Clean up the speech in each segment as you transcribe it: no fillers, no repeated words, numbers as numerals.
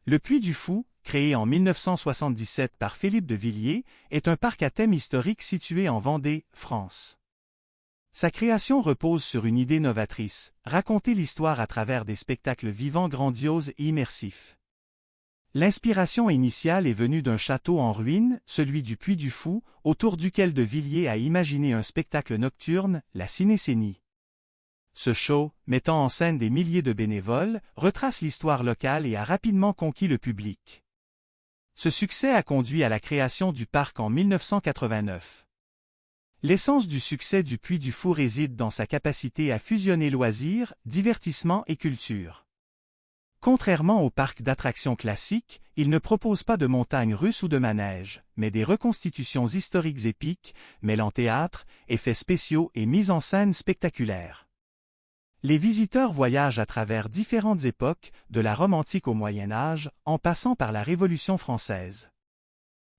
Le Puy du Fou, créé en 1977 par Philippe de Villiers, est un parc à thème historique situé en Vendée, France. Sa création repose sur une idée novatrice, raconter l'histoire à travers des spectacles vivants grandioses et immersifs. L'inspiration initiale est venue d'un château en ruine, celui du Puy du Fou, autour duquel de Villiers a imaginé un spectacle nocturne, la Cinécénie. Ce show, mettant en scène des milliers de bénévoles, retrace l'histoire locale et a rapidement conquis le public. Ce succès a conduit à la création du parc en 1989. L'essence du succès du Puy du Fou réside dans sa capacité à fusionner loisirs, divertissement et culture. Contrairement au parc d'attractions classiques, il ne propose pas de montagnes russes ou de manèges, mais des reconstitutions historiques épiques, mêlant théâtre, effets spéciaux et mise en scène spectaculaire. Les visiteurs voyagent à travers différentes époques, de la Rome antique au Moyen Âge, en passant par la Révolution française.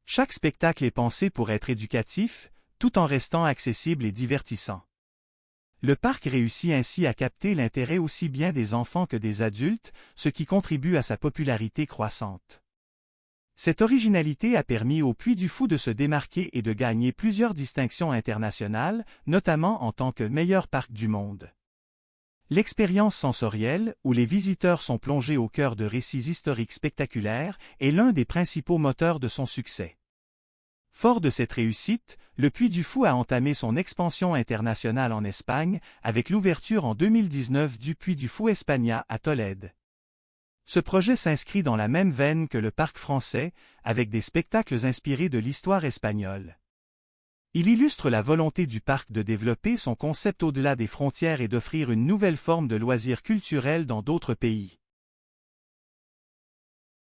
Chaque spectacle est pensé pour être éducatif, tout en restant accessible et divertissant. Le parc réussit ainsi à capter l'intérêt aussi bien des enfants que des adultes, ce qui contribue à sa popularité croissante. Cette originalité a permis au Puy du Fou de se démarquer et de gagner plusieurs distinctions internationales, notamment en tant que meilleur parc du monde. L'expérience sensorielle, où les visiteurs sont plongés au cœur de récits historiques spectaculaires, est l'un des principaux moteurs de son succès. Fort de cette réussite, le Puy du Fou a entamé son expansion internationale en Espagne, avec l'ouverture en 2019 du Puy du Fou España à Tolède. Ce projet s'inscrit dans la même veine que le parc français, avec des spectacles inspirés de l'histoire espagnole. Il illustre la volonté du parc de développer son concept au-delà des frontières et d'offrir une nouvelle forme de loisirs culturels dans d'autres pays.